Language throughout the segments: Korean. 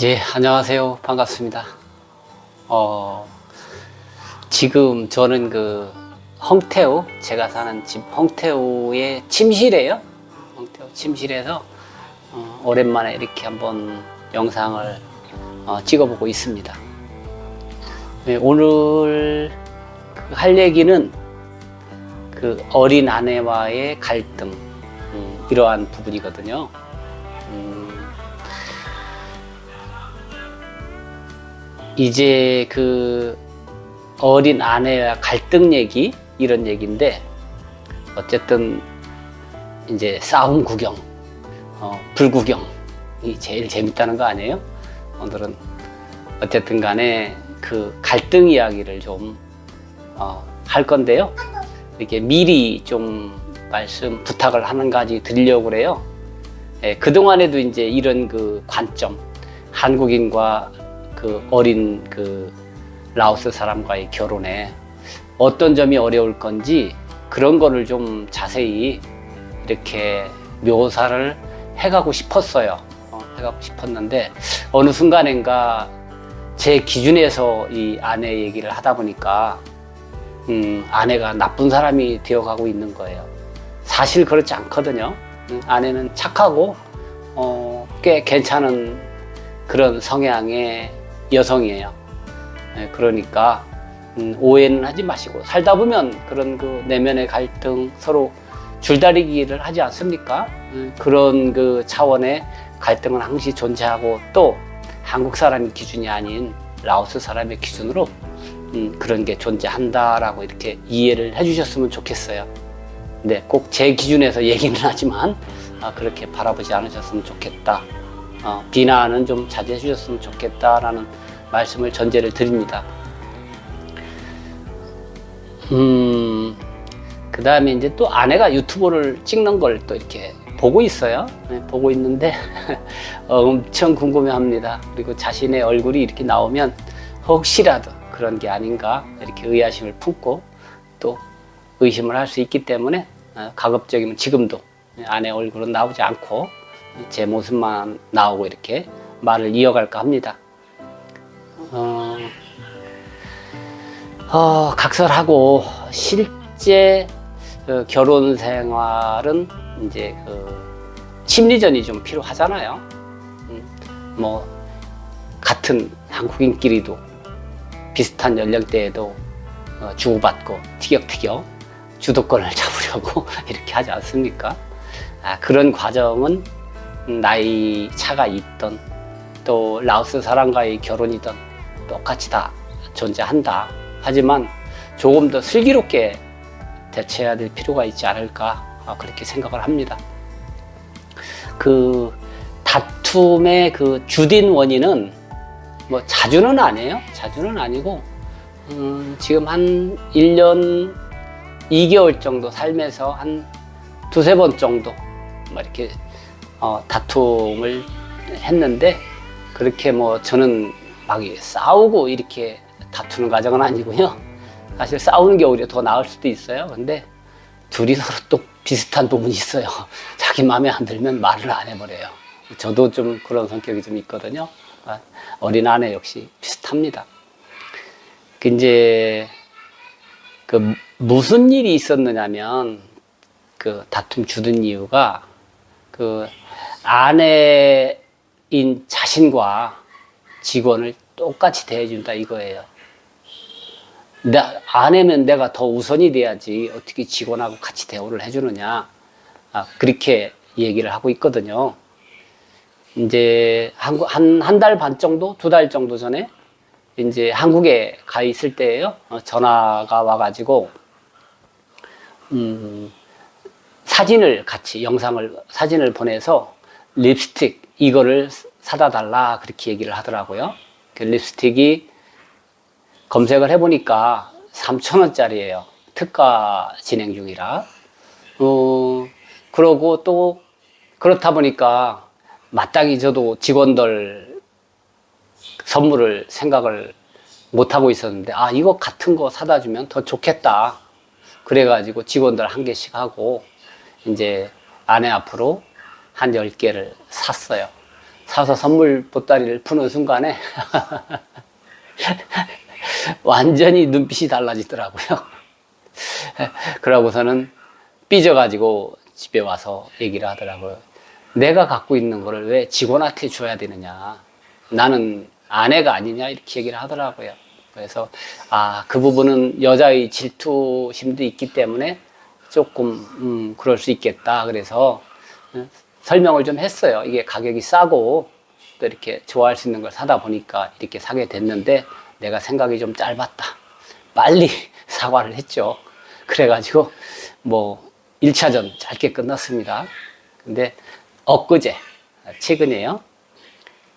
예, 안녕하세요. 반갑습니다. 지금 저는 홍태우, 제가 사는 집 홍태우의 침실이에요. 홍태우 침실에서 오랜만에 이렇게 한번 영상을 찍어보고 있습니다. 네, 오늘 할 얘기는 어린 아내와의 갈등, 이러한 부분이거든요. 이제 어린 아내와 갈등 얘기, 이런 얘기인데, 어쨌든 이제 싸움 구경, 불구경이 제일 재밌다는 거 아니에요? 오늘은 어쨌든 간에 갈등 이야기를 좀 할 건데요. 이렇게 미리 좀 부탁을 하는 가지 드리려고 그래요. 예, 그동안에도 이제 이런 관점, 한국인과 어린 라오스 사람과의 결혼에 어떤 점이 어려울 건지, 그런 거를 좀 자세히 이렇게 묘사를 해가고 싶었어요. 해가고 싶었는데, 어느 순간인가 제 기준에서 이 아내 얘기를 하다 보니까 아내가 나쁜 사람이 되어가고 있는 거예요. 사실 그렇지 않거든요. 아내는 착하고 꽤 괜찮은 그런 성향의 여성이에요. 그러니까 오해는 하지 마시고, 살다 보면 그런 내면의 갈등, 서로 줄다리기를 하지 않습니까? 그런 차원의 갈등은 항시 존재하고, 또 한국 사람의 기준이 아닌 라오스 사람의 기준으로 그런 게 존재한다라고 이렇게 이해를 해주셨으면 좋겠어요. 네, 꼭 제 기준에서 얘기는 하지만 그렇게 바라보지 않으셨으면 좋겠다. 비난은 좀 자제해 주셨으면 좋겠다라는 말씀을 전제를 드립니다. 그 다음에 이제 또 아내가 유튜브를 찍는 걸 또 이렇게 보고 있어요. 네, 보고 있는데 엄청 궁금해 합니다. 그리고 자신의 얼굴이 이렇게 나오면 혹시라도 그런 게 아닌가 이렇게 의아심을 품고 또 의심을 할 수 있기 때문에 가급적이면 지금도 아내 얼굴은 나오지 않고 제 모습만 나오고 이렇게 말을 이어갈까 합니다. 각설하고 실제 결혼 생활은 이제 심리전이 좀 필요하잖아요. 뭐 같은 한국인끼리도 비슷한 연령대에도 주고받고 티격태격 주도권을 잡으려고 이렇게 하지 않습니까? 그런 과정은 나이 차가 있던 또 라오스 사람과의 결혼이든 똑같이 다 존재한다. 하지만 조금 더 슬기롭게 대처해야 될 필요가 있지 않을까, 그렇게 생각을 합니다. 다툼의 주된 원인은 뭐 자주는 아니에요. 자주는 아니고 지금 한 1년 2개월 정도 살면서 한 두세 번 정도 뭐 이렇게 다툼을 했는데, 그렇게 뭐 저는 막 싸우고 이렇게 다투는 과정은 아니고요. 사실 싸우는 게 오히려 더 나을 수도 있어요. 근데 둘이 서로 또 비슷한 부분이 있어요. 자기 마음에 안 들면 말을 안 해버려요. 저도 좀 그런 성격이 좀 있거든요. 어린 아내 역시 비슷합니다. 이제 무슨 일이 있었느냐면, 다툼 주된 이유가 아내인 자신과 직원을 똑같이 대해준다 이거예요. 아내면 내가 더 우선이 돼야지 어떻게 직원하고 같이 대우를 해주느냐, 그렇게 얘기를 하고 있거든요. 이제 한 달 반 정도, 2달 정도 전에 이제 한국에 가 있을 때예요. 전화가 와가지고 사진을 보내서 립스틱 이거를 사다 달라 그렇게 얘기를 하더라고요. 립스틱이 검색을 해보니까 3,000원짜리예요. 특가 진행 중이라. 그러고 또 그렇다 보니까 마땅히 저도 직원들 선물을 생각을 못하고 있었는데, 이거 같은 거 사다 주면 더 좋겠다. 그래가지고 직원들 1개씩 하고 이제 아내 앞으로 한 10개를 샀어요. 사서 선물 보따리를 푸는 순간에 완전히 눈빛이 달라지더라고요. 그러고서는 삐져가지고 집에 와서 얘기를 하더라고요. 내가 갖고 있는 거를 왜 직원한테 줘야 되느냐. 나는 아내가 아니냐. 이렇게 얘기를 하더라고요. 그래서, 그 부분은 여자의 질투심도 있기 때문에 조금, 그럴 수 있겠다. 그래서 설명을 좀 했어요. 이게 가격이 싸고 또 이렇게 좋아할 수 있는 걸 사다 보니까 이렇게 사게 됐는데 내가 생각이 좀 짧았다. 빨리 사과를 했죠. 그래가지고 뭐 1차전 짧게 끝났습니다. 근데 엊그제 최근에요.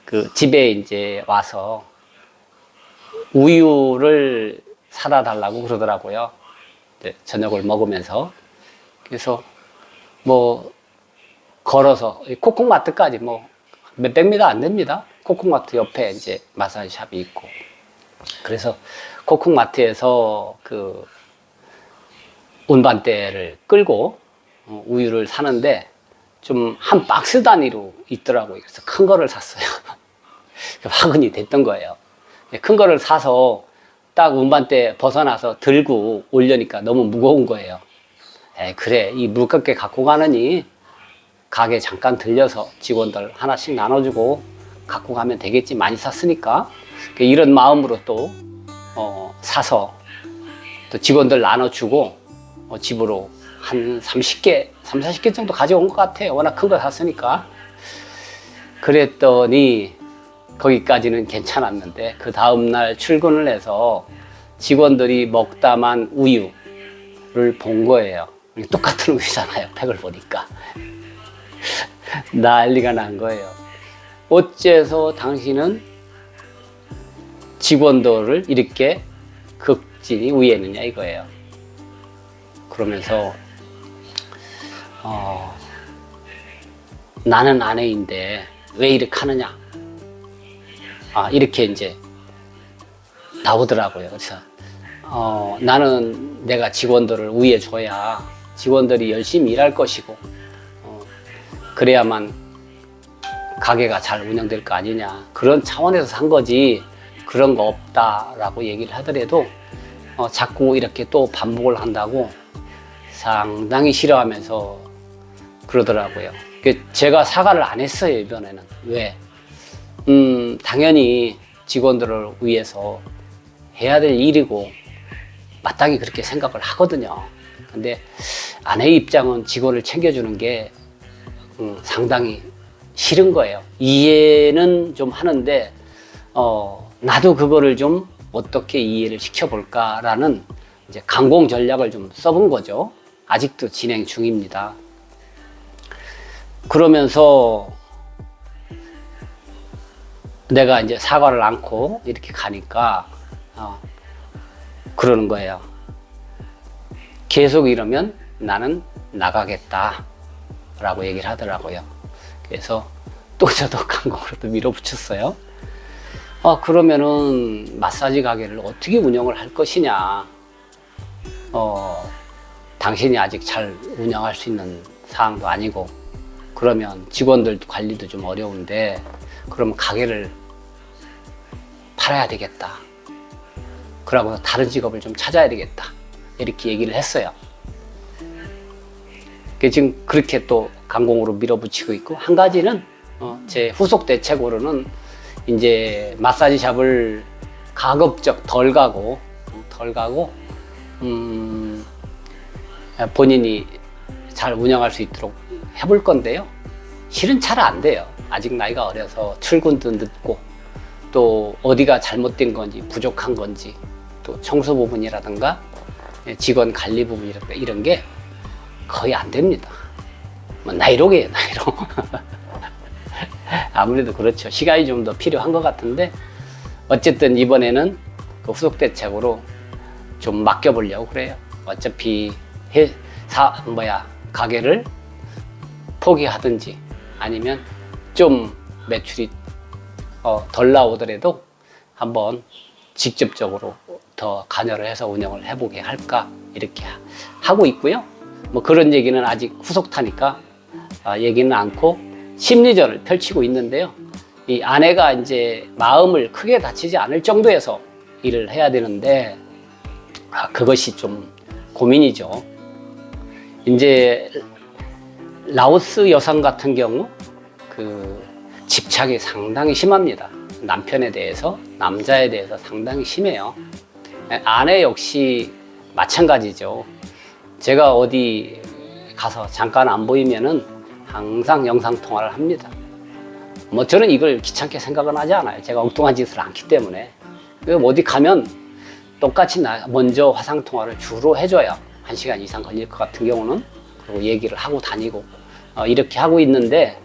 그 집에 이제 와서 우유를 사다 달라고 그러더라고요. 저녁을 먹으면서. 그래서 뭐 걸어서 코코마트까지 뭐 몇백 미터 안 됩니다. 코코마트 옆에 이제 마사지 샵이 있고. 그래서 코코마트에서 그 운반대를 끌고 우유를 사는데 좀 한 박스 단위로 있더라고요. 그래서 큰 거를 샀어요. 화근이 됐던 거예요. 큰 거를 사서 딱 운반대 벗어나서 들고 올려니까 너무 무거운 거예요. 그래, 이 무겁게 갖고 가느니 가게 잠깐 들려서 직원들 하나씩 나눠주고 갖고 가면 되겠지. 많이 샀으니까. 이런 마음으로 또 사서 또 직원들 나눠주고 집으로 한 30개, 40개 정도 가져온 것 같아요. 워낙 큰 거 샀으니까. 그랬더니 거기까지는 괜찮았는데 그 다음날 출근을 해서 직원들이 먹다만 우유를 본 거예요. 똑같은 우유잖아요. 팩을 보니까. 난리가 난 거예요. 어째서 당신은 직원들을 이렇게 극진히 우애했느냐 이거예요. 그러면서 나는 아내인데 왜 이렇게 하느냐. 이렇게 이제 나오더라고요. 그래서 나는 내가 직원들을 우애해줘야 직원들이 열심히 일할 것이고 그래야만 가게가 잘 운영될 거 아니냐. 그런 차원에서 산 거지 그런 거 없다라고 얘기를 하더라도 자꾸 이렇게 또 반복을 한다고 상당히 싫어하면서 그러더라고요. 제가 사과를 안 했어요. 이번에는. 왜? 당연히 직원들을 위해서 해야 될 일이고 마땅히 그렇게 생각을 하거든요. 근데 아내의 입장은 직원을 챙겨주는 게 상당히 싫은 거예요. 이해는 좀 하는데 나도 그거를 좀 어떻게 이해를 시켜볼까라는 이제 강공 전략을 좀 써본 거죠. 아직도 진행 중입니다. 그러면서 내가 이제 사과를 않고 이렇게 가니까 그러는 거예요. 계속 이러면 나는 나가겠다 라고 얘기를 하더라고요. 그래서 또 저도 강공으로 또 밀어붙였어요. 그러면은 마사지 가게를 어떻게 운영을 할 것이냐. 당신이 아직 잘 운영할 수 있는 상황도 아니고 그러면 직원들 관리도 좀 어려운데 그러면 가게를 팔아야 되겠다. 그러고 다른 직업을 좀 찾아야 되겠다. 이렇게 얘기를 했어요. 지금 그렇게 또 강공으로 밀어붙이고 있고 한 가지는 제 후속 대책으로는 이제 마사지 샵을 가급적 덜 가고 본인이 잘 운영할 수 있도록 해볼 건데요. 실은 잘 안 돼요. 아직 나이가 어려서 출근도 늦고 또 어디가 잘못된 건지 부족한 건지 또 청소 부분이라든가 직원 관리 부분이라든가 이런 게 거의 안 됩니다. 나이로게요, 나이로. 아무래도 그렇죠. 시간이 좀 더 필요한 것 같은데 어쨌든 이번에는 그 후속 대책으로 좀 맡겨보려고 그래요. 어차피 가게를 포기하든지 아니면 좀 매출이 덜 나오더라도 한번 직접적으로 더 관여를 해서 운영을 해보게 할까 이렇게 하고 있고요. 뭐 그런 얘기는 아직 후속타니까 얘기는 않고 심리전을 펼치고 있는데요. 이 아내가 이제 마음을 크게 다치지 않을 정도에서 일을 해야 되는데, 그것이 좀 고민이죠. 이제 라오스 여성 같은 경우 그 집착이 상당히 심합니다. 남편에 대해서, 남자에 대해서 상당히 심해요. 아내 역시 마찬가지죠. 제가 어디 가서 잠깐 안 보이면은 항상 영상 통화를 합니다. 뭐 저는 이걸 귀찮게 생각은 하지 않아요. 제가 엉뚱한 짓을 않기 때문에. 어디 가면 똑같이 먼저 화상 통화를 주로 해줘야 1시간 이상 걸릴 것 같은 경우는, 그리고 얘기를 하고 다니고 이렇게 하고 있는데,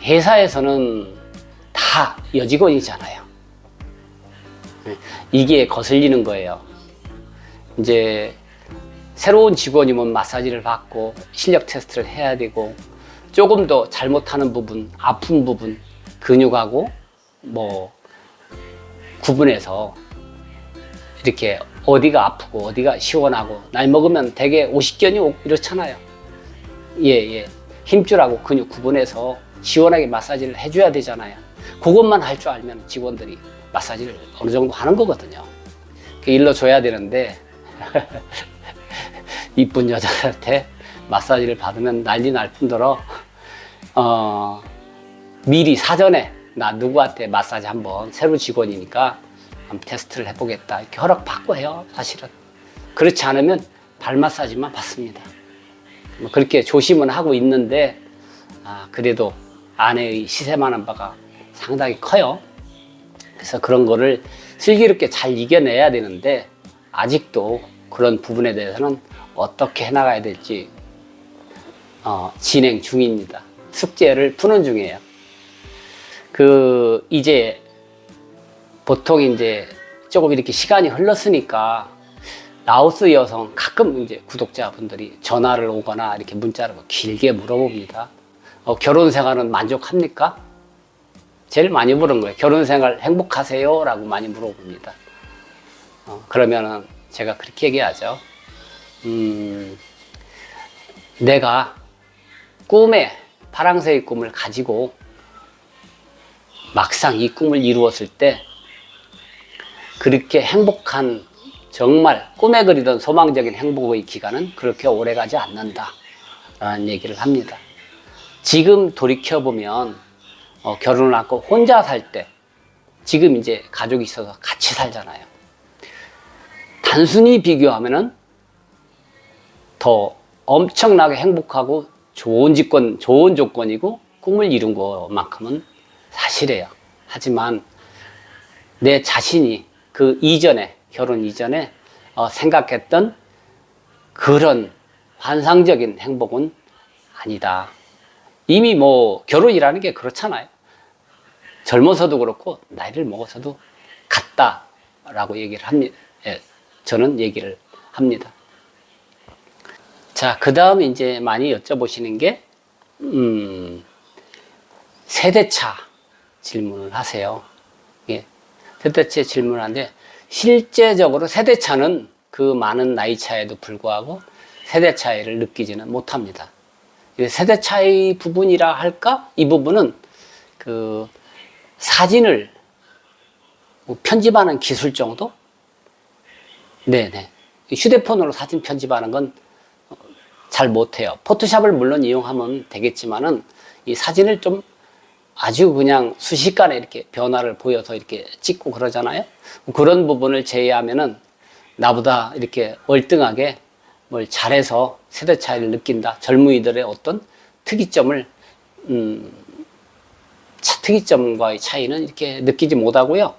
회사에서는 다 여직원이잖아요. 이게 거슬리는 거예요. 이제 새로운 직원이면 마사지를 받고 실력 테스트를 해야 되고, 조금 더 잘못하는 부분, 아픈 부분, 근육하고 뭐 구분해서 이렇게 어디가 아프고 어디가 시원하고, 나이 먹으면 되게 50견이 오고 이렇잖아요. 힘줄하고 근육 구분해서 시원하게 마사지를 해줘야 되잖아요. 그것만 할 줄 알면 직원들이 마사지를 어느 정도 하는 거거든요. 일러줘야 되는데 이쁜 여자한테 마사지를 받으면 난리 날 뿐더러 미리 사전에 나 누구한테 마사지 한번, 새로 직원이니까 한번 테스트를 해보겠다 이렇게 허락받고 해요. 사실은 그렇지 않으면 발 마사지만 받습니다. 뭐 그렇게 조심은 하고 있는데, 그래도 아내의 시샘하는 바가 상당히 커요. 그래서 그런 거를 슬기롭게 잘 이겨내야 되는데, 아직도 그런 부분에 대해서는 어떻게 해나가야 될지 진행 중입니다. 숙제를 푸는 중이에요. 이제 보통 이제 조금 이렇게 시간이 흘렀으니까 라오스 여성 가끔 이제 구독자분들이 전화를 오거나 이렇게 문자로 길게 물어봅니다. 결혼 생활은 만족합니까? 제일 많이 물은 거예요. 결혼 생활 행복하세요? 라고 많이 물어봅니다. 그러면은 제가 그렇게 얘기하죠. 내가 파랑새의 꿈을 가지고 막상 이 꿈을 이루었을 때 그렇게 행복한, 정말 꿈에 그리던 소망적인 행복의 기간은 그렇게 오래 가지 않는다 라는 얘기를 합니다. 지금 돌이켜보면 결혼을 하고 혼자 살 때, 지금 이제 가족이 있어서 같이 살잖아요. 단순히 비교하면은 더 엄청나게 행복하고 좋은 조건이고 꿈을 이룬 것만큼은 사실이에요. 하지만 내 자신이 그 이전에, 결혼 이전에 생각했던 그런 환상적인 행복은 아니다. 이미 뭐 결혼이라는 게 그렇잖아요. 젊어서도 그렇고 나이를 먹어서도 같다라고 얘기를 합니다. 저는 얘기를 합니다. 자, 그 다음에 이제 많이 여쭤보시는 게 세대차 질문을 하세요. 세대차 질문을 하는데, 실제적으로 세대차는 그 많은 나이 차에도 불구하고 세대 차이를 느끼지는 못합니다. 세대 차이 부분이라 할까? 이 부분은 그 사진을 편집하는 기술 정도? 네네. 휴대폰으로 사진 편집하는 건 잘 못해요. 포토샵을 물론 이용하면 되겠지만은 이 사진을 좀 아주 그냥 순식간에 이렇게 변화를 보여서 이렇게 찍고 그러잖아요. 그런 부분을 제외하면은 나보다 이렇게 월등하게 뭘 잘해서 세대 차이를 느낀다. 젊은이들의 어떤 특이점과의 차이는 이렇게 느끼지 못하고요.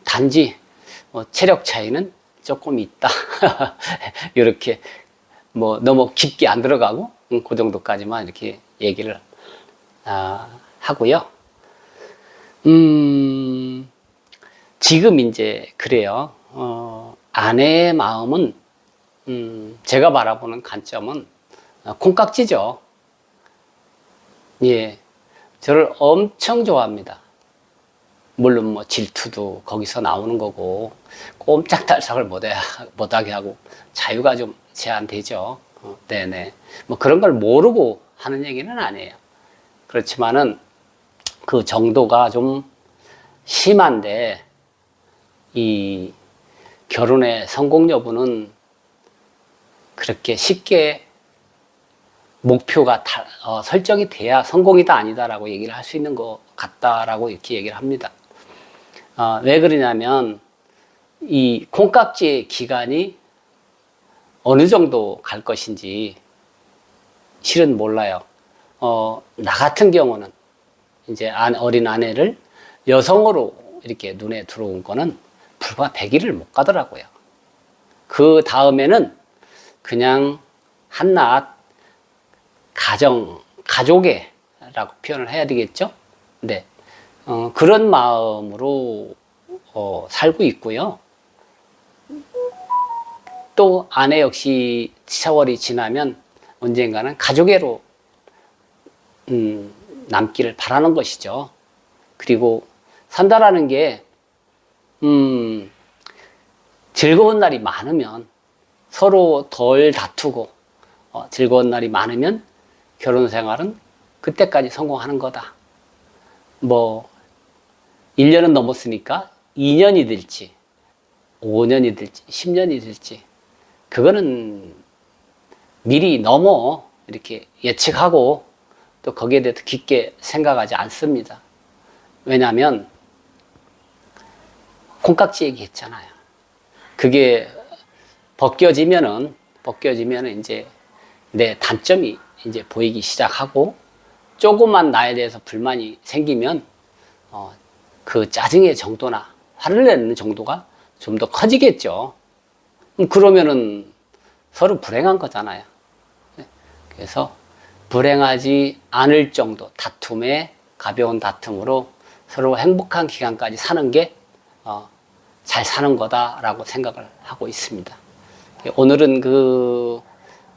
단지 체력 차이는 조금 있다. 이렇게 뭐 너무 깊게 안 들어가고 그 정도까지만 이렇게 얘기를 하고요. 지금 이제 그래요. 아내의 마음은 제가 바라보는 관점은 콩깍지죠. 예, 저를 엄청 좋아합니다. 물론 뭐 질투도 거기서 나오는 거고 꼼짝달싹을 못하게 하고 자유가 좀 제한되죠. 네네. 뭐 그런 걸 모르고 하는 얘기는 아니에요. 그렇지만은 그 정도가 좀 심한데, 이 결혼의 성공 여부는 그렇게 쉽게 목표가 설정이 돼야 성공이다 아니다라고 얘기를 할 수 있는 것 같다라고 이렇게 얘기를 합니다. 왜 그러냐면 이 콩깍지의 기간이 어느 정도 갈 것인지 실은 몰라요. 나 같은 경우는 이제 어린 아내를 여성으로 이렇게 눈에 들어온 거는 불과 100일을 못 가더라고요. 그 다음에는 그냥 한낱 가족애라고 표현을 해야 되겠죠? 네. 그런 마음으로 살고 있고요. 또 아내 역시 세월이 지나면 언젠가는 가족애로 남기를 바라는 것이죠. 그리고 산다라는 게 즐거운 날이 많으면 서로 덜 다투고 즐거운 날이 많으면 결혼 생활은 그때까지 성공하는 거다. 뭐 1년은 넘었으니까 2년이 될지 5년이 될지 10년이 될지 그거는 미리 너무 이렇게 예측하고 또 거기에 대해서 깊게 생각하지 않습니다. 왜냐하면 콩깍지 얘기했잖아요. 그게 벗겨지면은 이제 내 단점이 이제 보이기 시작하고 조금만 나에 대해서 불만이 생기면 그 짜증의 정도나 화를 내는 정도가 좀 더 커지겠죠. 그러면은 서로 불행한 거잖아요. 그래서 불행하지 않을 정도 다툼에 가벼운 다툼으로 서로 행복한 기간까지 사는 게 잘 사는 거다라고 생각을 하고 있습니다. 오늘은 그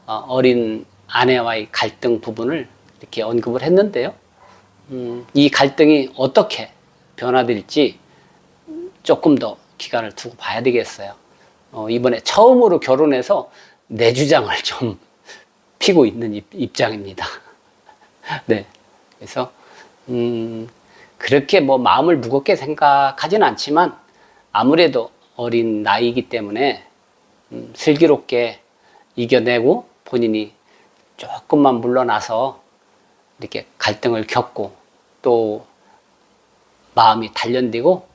어린 아내와의 갈등 부분을 이렇게 언급을 했는데요. 이 갈등이 어떻게 변화될지 조금 더 기간을 두고 봐야 되겠어요. 이번에 처음으로 결혼해서 내 주장을 좀 피고 있는 입장입니다. 네. 그래서, 그렇게 뭐 마음을 무겁게 생각하지는 않지만 아무래도 어린 나이이기 때문에 슬기롭게 이겨내고 본인이 조금만 물러나서 이렇게 갈등을 겪고 또 마음이 단련되고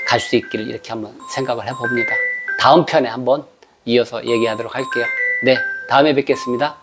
갈 수 있기를 이렇게 한번 생각을 해봅니다. 다음 편에 한번 이어서 얘기하도록 할게요. 네, 다음에 뵙겠습니다.